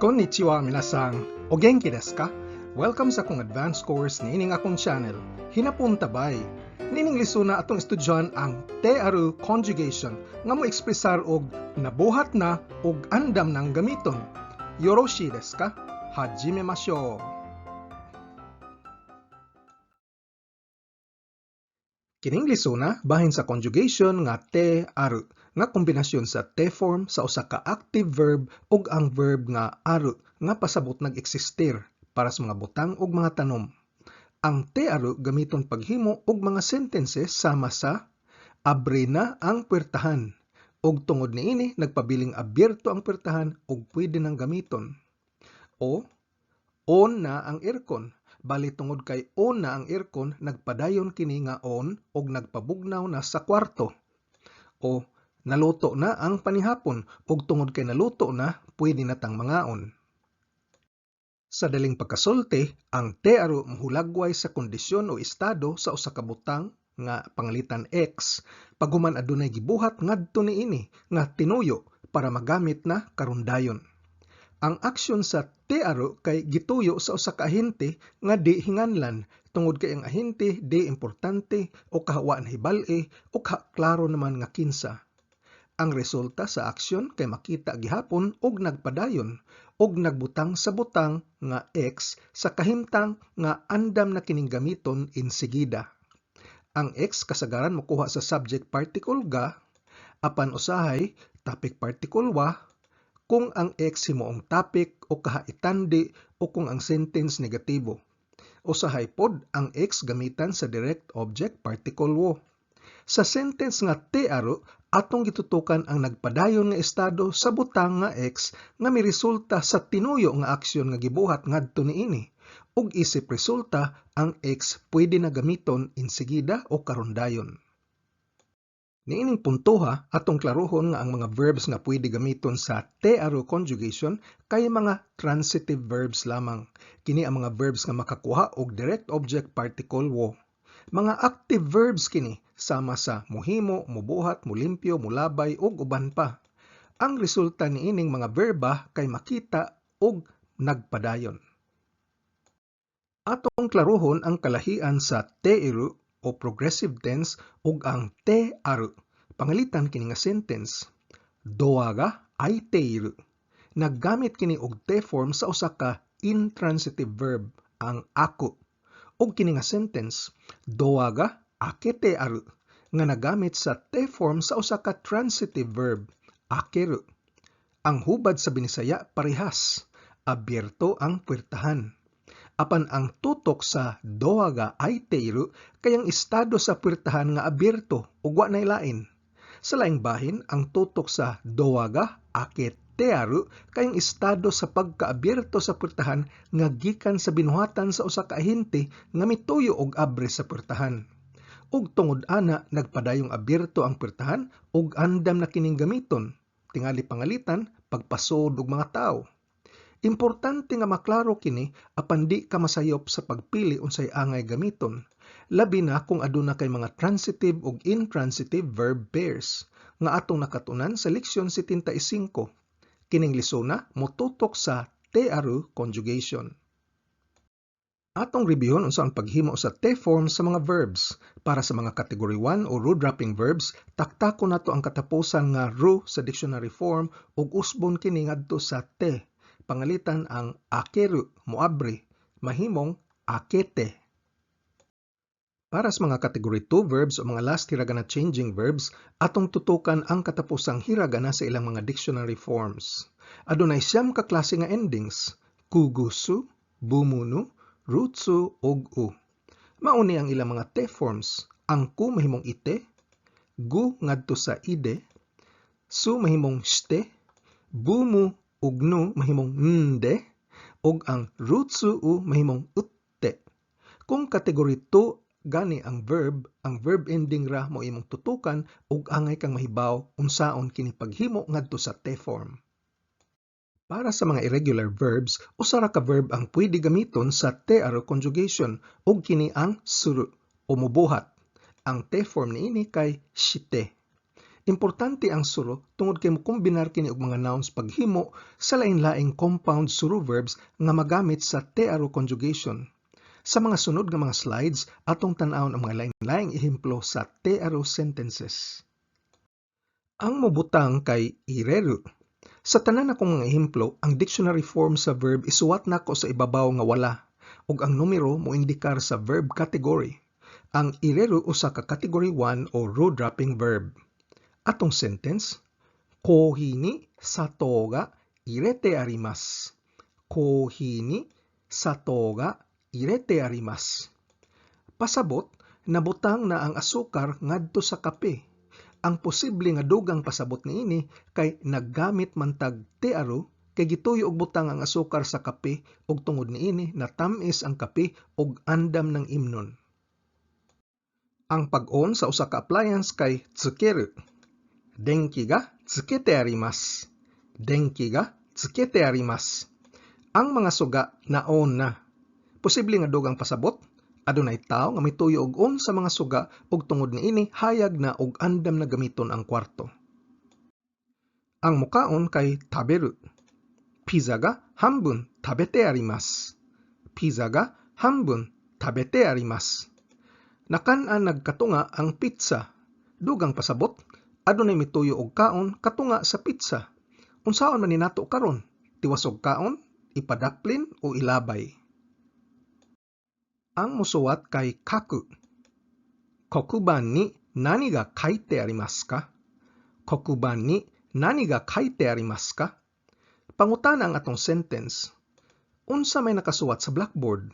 Konnichiwa minasang, o genki desu ka? Welcome sa akong advanced course niining akong channel, Hinapon Tabay. Nining lisuna atong estudyan ang te aru conjugation nga mo ekspresar og nabuhat na og andam ng gamiton. Yoroshi desu ka? Hajimemashou. Kining lisuna bahin sa conjugation nga te aru nga kombinasyon sa te form sa usa ka active verb ug ang verb nga aru nga pasabot nag-eksistir para sa mga butang ug mga tanom. Ang te aru gamiton paghimo og mga sentences sama sa abre na ang puwertahan ug tungod niini nagpabiling abyerto ang puwertahan ug pwede nang gamiton. O on na ang aircon. Bali tungod kay on na ang aircon, nagpadayon kini nga on og nagpabugnaw na sa kwarto. O naluto na ang panihapon ug tungod kay naluto na, pwede na tang mangaon. Sa daling pagkasulti, ang te aru mohulagway sa kondisyon o estado sa usa ka butang nga pangalitan X paghuman adunay gibuhat ngadto niini nga tinuyo para magamit na karon dayon. Ang aksyon sa te aru kay gituyo sa usa ka ahente nga di hinganlan tungod kay ang ahente di importante o kahawaan hibal-e o klaro naman nga kinsa. Ang resulta sa aksyon kay makita gihapon og nagpadayon og nagbutang sa butang nga X sa kahimtang nga andam na kining gamiton insigida. Ang X kasagaran mokuha sa subject particle ga apan usahay topic particle wa kung ang X himuong topic o kahaitandi o kung ang sentence negatibo. Usahay pod ang X gamitan sa direct object particle wo. Sa sentence nga te aru, atong gitutukan ang nagpadayon nga estado sa butang nga X nga miresulta sa tinuyo nga aksyon nga gibuhat ngadto niini. Ug isip resulta, ang X pwede na gamiton insigida o karon dayon. Niining puntoha, atong klarohon nga ang mga verbs nga pwede gamiton sa te aru conjugation kay mga transitive verbs lamang. Kini ang mga verbs nga makakuha og direct object particle wo. Mga active verbs kini sama sa mohimo, mobuhat, molimpyo, molabay ug uban pa. Ang resulta niining mga verba kay makita og nagpadayon. Atong klarohon ang kalahian sa te aru o progressive tense ug ang te aru. Pangalitan kini nga sentence. Doa ga aiteiru. Naggamit kini og te form sa usa ka intransitive verb, ang ako. Ug kini nga sentence, doa ga akete aru, nga nagamit sa te form sa usa ka transitive verb, akeru. Ang hubad sa Binisaya parehas, abyerto ang puwertahan. Apan ang tutok sa doa ga aiteiru kay ang estado sa puwertahan nga abyerto ug wa nay lain. Sa laing bahin, ang tutok sa doa ga akete aru kay ang estado sa pagkaabyerto sa puwertahan nga gikan sa binuhatan sa usa ka ahente nga mituyo og abre sa puwertahan. Ug tungod ana nagpadayong abyerto ang puwertahan ug andam na kining gamiton, tingali pangalitan pagpasod og mga tawo. Importante nga maklaro kini apan di ka masayop sa pagpili unsay angay gamiton, labi na kung aduna kay mga transitive ug intransitive verb pairs nga atong nakatunan sa leksyon 75. Kining lisuna motutok sa te aru conjugation. Atong reviewon unsa ang paghimo sa te form sa mga verbs. Para sa mga category 1 o root-dropping verbs, taktakon nato ang katapusan nga ru sa dictionary form ug usbon kini ngadto sa te. Pangalitan ang akeru, moabre, mahimong akete. Para sa mga category 2 verbs o mga last hiragana changing verbs, atong tutukan ang katapusang hiragana sa ilang mga dictionary forms. Adunay siyam ka klase nga endings, kugusu, bumunu, rutsu, ug u. Mauni ang ilang mga te forms, ang ku mahimong ite, gu ngadto sa ide, su mahimong shte, bumu ug nu mahimong nde, ug ang rutsu u mahimong utte. Kung category 2 gani ang verb ending ra mo imong tutukan ug angay kang mahibaw unsaon kini paghimo ngadto sa te form. Para sa mga irregular verbs, usa ra ka verb ang pwede gamiton sa te aru conjugation ug kini ang suru o mobuhat. Ang te form niini kay shite. Importante ang suro tungod kay mokombinar kini og mga nouns paghimo sa lain-laing compound suro verbs nga magamit sa te aru conjugation. Sa mga sunod nga mga slides, atong tan-awon ang mga lain-laing ehemplo sa te aru sentences. Ang mobutang kay ireru. Sa tanan akong mga ehemplo, ang dictionary form sa verb isuwat nako sa ibabaw nga wala, ug ang numero moindikar sa verb category. Ang ireru usa ka category 1 o row dropping verb. Atong sentence, kohi ni satou ga irete arimasu. Kohi ni satou ga irete arimasu. Pasabot, nabutang na ang asukar ngadto sa kape. Ang posible nga dugang pasabot niini kay naggamit man tag te aru kay gituyo og butang ang asukar sa kape ug tungod niini natamis ang kape ug andam ng imnon. Ang pag-on sa usa ka appliance kay tsukeru. Denki ga tsukete arimasu. Denki ga tsukete arimasu. Ang mga suga na on na. Posible nga dugang pasabot, adunay tao nga mituyo og on sa mga suga ug tungod niini hayag na og andam na gamiton ang kwarto. Ang mukaon kay taberu. Pizza ga hanbun tabete arimasu. Pizza ga hanbun tabete arimasu. Nakan-an nagkatunga ang pizza. Dugang pasabot, adunay mituyo og kaon katunga sa pizza. Unsaon man ninato karon? Tiwasog kaon, ipadaplin o ilabay? Ang musuwat kay kaku. Kokuban ni nani ga kaite arimasu ka? Kokuban ni nani ga kaite arimasu ka? Pangutana ang atong sentence. Unsa may nakasuwat sa blackboard?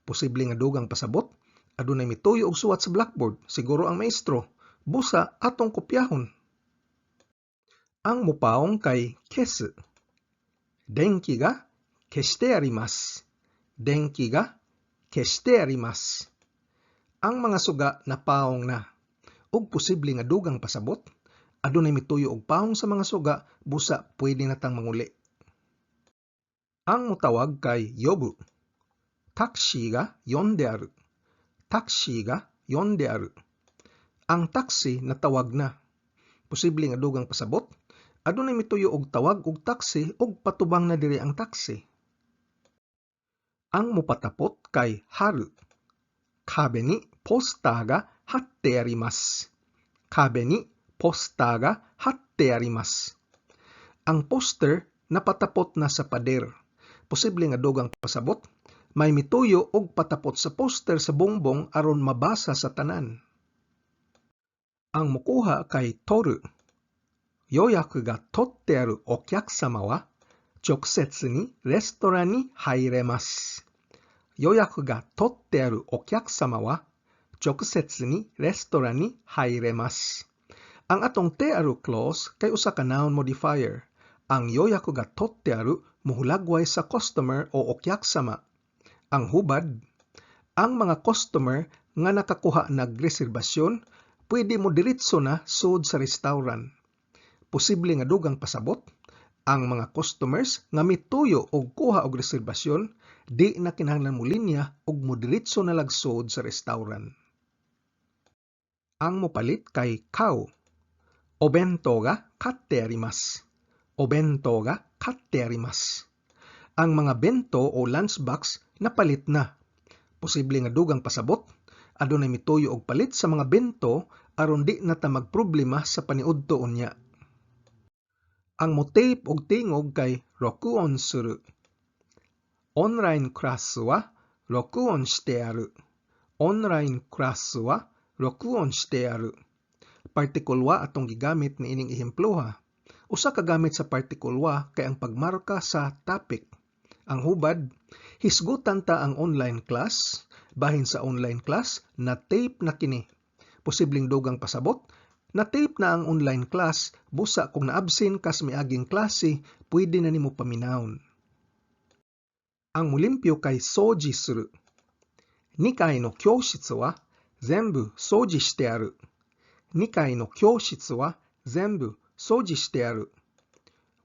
Posible nga dugang pasabot, adunay mituyo og suwat sa blackboard, siguro ang maestro. Busa atong kopyahon. Ang mupaong kay kesu. Denki ga keshite arimasu. Denki ga keshite arimasu. Ang mga suga na paong na. Ug posible nga dugang pasabot, adunay mituyo og paong sa mga suga, busa pwede natang manguli. Ang mutawag kay yobu. Taxi ga yonde aru. Taxi ga yonde aru. Ang taxi natawag na. Posible nga dugang pasabot, adunay mituyo og tawag og taxi ug patubang na diri ang taxi. Ang mupatapot kay haru. Kabe ni poster ga hatte arimasu. Kabe ni poster ga hatte arimasu. Ang poster napatapot na sa pader. Posible nga dugang pasabot, may mituyo og patapot sa poster sa bongbong aron mabasa sa tanan. Ang mukuha kay toru. Yoyaku ga totte aru okyakusama wa chokusetsu ni restoran ni hairemasu. Yoyaku ga totte aru okyakusama wa chokusetsu ni restoran ni hairemasu. Ang atong te aru clause kay usa ka noun modifier. Ang yoyaku ga totte aru muhulagway sa customer o okyakusama. Ang hubad, ang mga customer nga nakakuha nagreserbasyon pwede mo diretso na sud sa restaurant. Posible nga dugang pasabot, ang mga customers nga mituyo og kuha og reserbasyon di na kinahanglan mo linya og mo diretso na lagsod sa restaurant. Ang mopalit kay kao. Obento ga katte arimasu. Obento ga katte arimasu. Ang mga bento o lunchbox napalit na. Posible nga dugang pasabot, adunay mituyo og palit sa mga bento aron di na ta magproblema sa paniudto unya. Ang motape og tingog kay rokuon suru. Online class wa rokuon shite aru. Online class wa rokuon shite aru. Particle wa atong gigamit ni ining ehemploha. Usa ka gamit sa particle wa kay ang pagmarka sa topic. Ang hubad, hisgutan ta ang online class, bahin sa online class na tape na kini. Posibleng dugang pasabot, na tape na ang online class, busa kung naabsin kas miaging klase, pwede na nimo paminawon. Ang mulimpyo kay soji suru. Nikai no kyoshitsu wa zenbu soji shite aru. Nikai no kyoshitsu wa zenbu soji shite aru.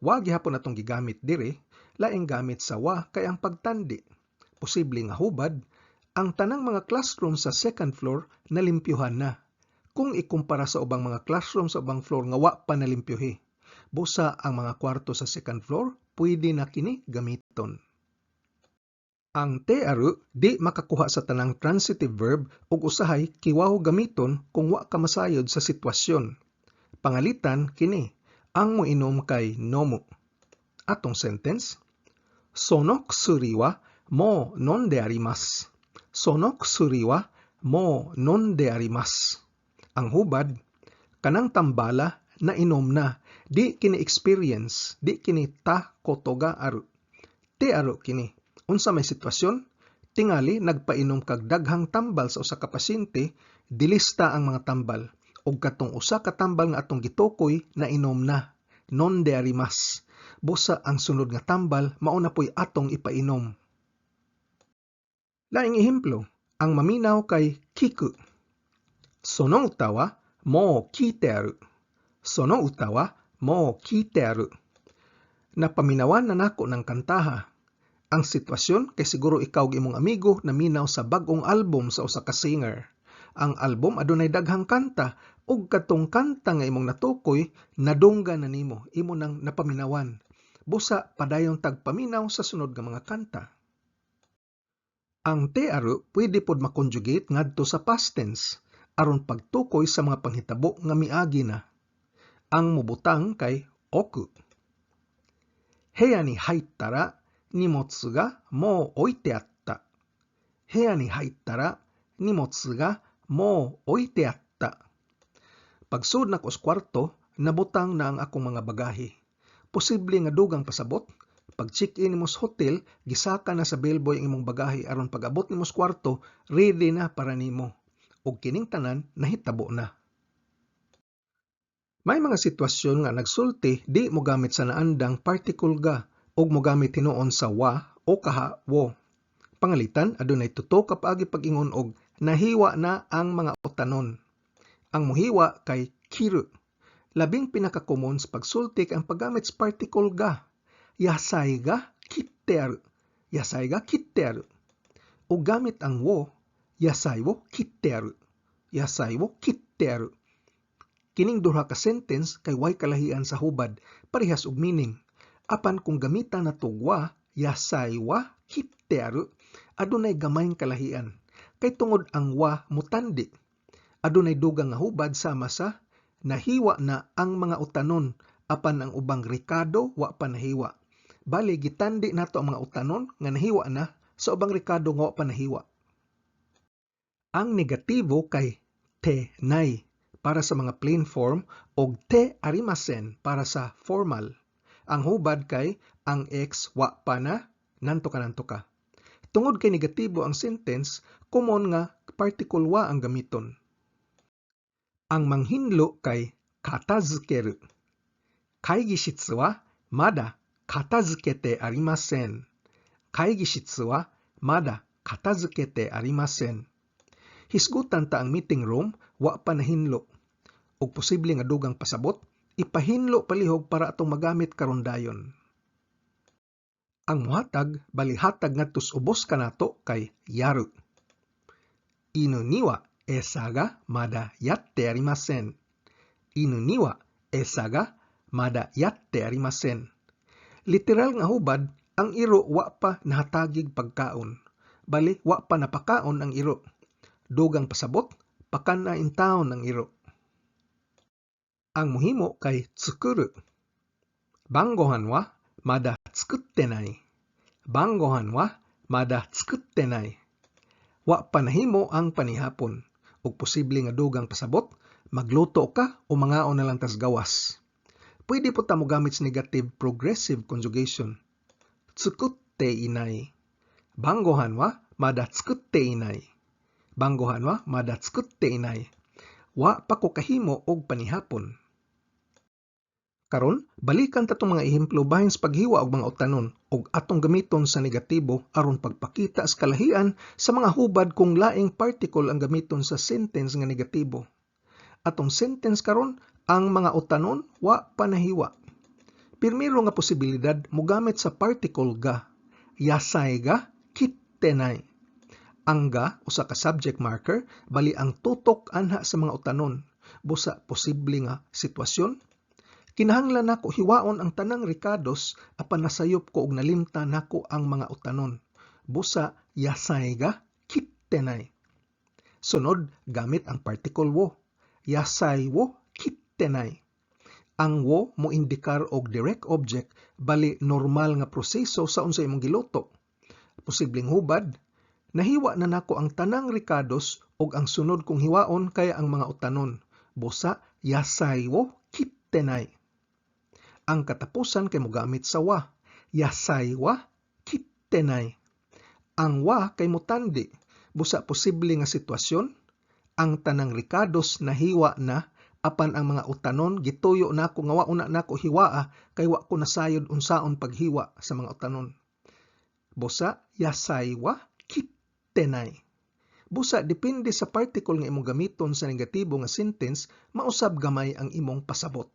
Wa gihapon atong gigamit dire, laing gamit sa wa kay ang pagtandi. Posible nga hubad, ang tanang mga classroom sa second floor nalimpyuhan na. kung ikumpara sa ubang mga classroom sa ubang floor nga wa pa nalimpyohi. Busa ang mga kwarto sa second floor, pwede na kini gamiton. Ang te aru di makakuha sa tanang transitive verb ug usahay kiwaw gamiton kung wa ka masayod sa sitwasyon. Pangalitan kini, ang moinom kay nomu. Atong sentence, sono kusuri wa mo non de arimasu. Sono kusuri wa mo non de arimasu. Ang hubad, kanang tambala na inom na, di kini experience, di kini ta kotoga aru. Te aru kini. Unsa may sitwasyon, tingali nagpainom kag daghang tambal sa usa ka pasyente, dilista ang mga tambal. Ug katong usa ka tambal nga atong gitukoy na inom na, non de arimasu. Busa ang sunod nga tambal mao na poy atong ipainom. Laing ehemplo, ang maminaw kay kiku. Sono uta wa mou kiite aru. Sono uta wa mou kiite aru. Napaminawan na nako ng kantaha. Ang sitwasyon kay siguro ikaw ug imong amigo na minaw sa bag-ong album sa usa ka singer. Ang album adunay daghang kanta ug katong kanta nga imong natukoy nadunggan na nimo, imo nang napaminawan. Busa padayon tagpaminaw sa sunod nga mga kanta. Ang te aru pwede pod makonjugate ngadto sa past tense aron pagtukoy sa mga panghitabo nga miagi na. Ang mubutang kay oku. Heya ni haittara nimotsu ga mou oite atta. Heya ni haittara nimotsu ga mou oite atta. Pagsud na ko sa kwarto, nabutang na ang akong mga bagahe. Posible nga dugang pasabot. Pag check-in nimo sa hotel, gisaka na sa bellboy ang imong bagahe aron pag-abot nimo sa kwarto, ready na para nimo. Ug kining tanan nahitabo na. May mga sitwasyon nga nagsulti di mo gamit sa naandang particle ga ug mo gamit hinuon sa wa o kaha wo. Pangalitan adunay tuto ka paagi pag-ingon og nahiwa na ang mga utanon. Ang muhiwa kay kiru. Labing pinaka-common sa pagsulti ang paggamit sa particle ga. Yasai ga kitteru. Yasai ga kitteru. O gamit ang wo, yasai wo kitteru. Yasai wo kitteru. Kining duha ka sentence kay way kalahian sa hubad, parehas og meaning. Apan kung gamitan na tog wa, yasai wa kitteru, adunay gamayng kalahian. Kay tungod ang wa mutandi. Adunay dugang nga hubad sama sa nahiwa na ang mga utanon, apan ang ubang rekado wa pa nahiwa. Bali gitandi nato ang mga utanon nga nahiwa na sa ubang rekado nga wa pa nahiwa. Ang negatibo kay te nai para sa mga plain form og te arimasen para sa formal. Ang hubad kay ang X wa pa na nanto ka. Tungod kay negatibo ang sentence, common nga particle wa ang gamiton. Ang manghinlo kay katazukeru. Kaigishitsu wa mada katazukete arimasen. Kaigishitsu wa mada katazukete arimasen. Hisgutan ta ang meeting room wa pa nahinlo. Og posible nga dugang pasabot, ipahinlo palihog para atong magamit karon dayon. Ang muhatag balihatag ngadto sa ubos kanato kay yaru. Inu ni wa esa ga mada yatte arimasen. Inu ni wa esa ga mada yatte arimasen. Literal nga hubad, ang iro wa pa nahatagig pagkaon. Bali wa pa napakaon ang iro. Dugang pasabot, pakana in taon ang iro. Ang muhimo kay tsukuru. Bangohan wa mada tsukutte nai. Bangohan wa mada tsukutte nai. Wa pa nahimo ang panihapon. Ug posible nga dugang pasabot, magluto ka o mangaon na lang tas gawas. Pwede po ta mo gamit sa negative progressive conjugation. Tsukutte inai. Bangohan wa mada tsukutte inai. Bangohan wa mada tsukutte inai. Wa pa ko kahimo og panihapon. Karon, balikan ta tong mga ehemplo bahin sa paghiwa og mga utanon og atong gamiton sa negatibo aron pagpakita sa kalahian sa mga hubad kung laing particle ang gamiton sa sentence nga negatibo. Atong sentence karon, ang mga utanon wa pa nahiwa. Pirmiro nga posibilidad mo gamit sa particle ga. Yasai ga kittenai. Angga usa ka subject marker bali ang tutok anha sa mga utanon. Busa posible nga sitwasyon. Kinahanglan nako hiwaon ang tanang rekados apan nasayop ko og nalimtan nako ang mga utanon. Busa yasay ga kittenay. Sunod gamit ang particle wo. Yasay wo kittenay. Ang wo mo indikar og direct object bali normal nga proseso sa unsay imong giluto. Posibleng hubad, nahiwa na nako ang tanang rekados og ang sunod kong hiwaon kaya ang mga utanon. Busa yasay wo kittenay. Ang katapusan kay mogamit sa wa. Yasay wa kittenay. Ang wa kay motandi. Busa posible nga sitwasyon. Ang tanang rekados nahiwa na apan ang mga utanon gituyo nako nga wa una nako hiwaa kay wa ko nasayod unsaon paghiwa sa mga utanon. Busa yasay wa kittenay. Busa depende sa particle nga imong gamiton sa negatibo nga sentence, mausab gamay ang imong pasabot.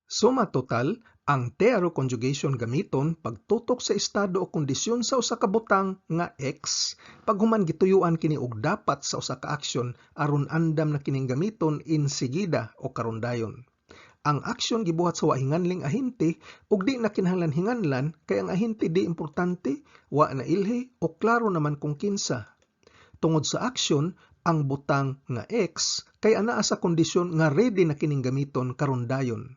Suma total, ang te-aro conjugation gamiton pagtutok sa estado o kondisyon sa usa ka butang nga X, paghuman gituyuan kini og dapat sa usa ka aksyon aron andam na kining gamiton insigida o karundayon. Ang aksyon gibuhat sa wa hinganling ahente ug di na kinahanglan hinganlan kay ang ahente di importante, wa na ilhi o klaro naman kung kinsa. Tungod sa aksyon, ang butang nga X kay anaa sa kondisyon nga ready na kining gamiton karundayon.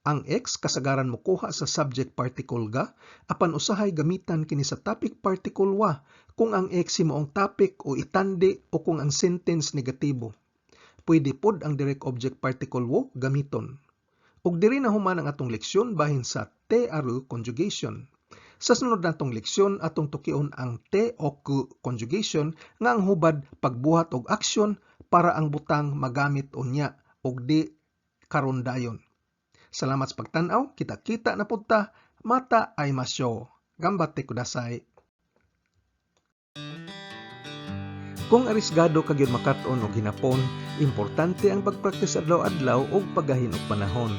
Ang X kasagaran mokuha sa subject particle ga, apan usahay gamitan kini sa topic particle wa kung ang X himuong topic o itandi o kung ang sentence negatibo. Pwede pod ang direct object particle wo gamiton. Ug diri na human ang atong leksyon bahin sa te-aro conjugation. Sa sunod natong leksyon atong tukion ang te-oku conjugation nga ang hubad pagbuhat og aksyon para ang butang magamit unya og di karundayon. Salamat sa pagtanaw, kita-kita na punta, mata ay masyo. Gambate kudasay. Kung arisgado kagyud makat-on og hinapon, importante ang pagpraktis adlaw-adlaw og paggahin og panahon.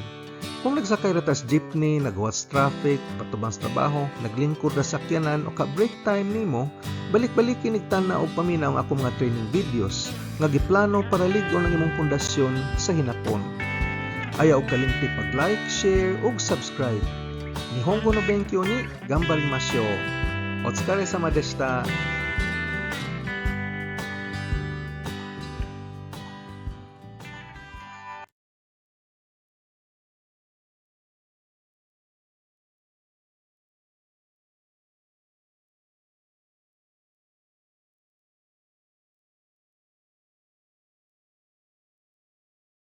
Kung nagsakay ra tas jeepney, nagwas traffic, patubang sa trabaho, naglingkod ra sakyanan o ka-break time nimo, balik-balik kinig tanaw og paminaw ang akong mga training videos nga giplano para lig-on ang imong pundasyon sa hinapon. Ayaw kalimti pag-like, share, ug subscribe. Nihongo no benkyo ni Gambarimasyo. Otsukare sama deshita.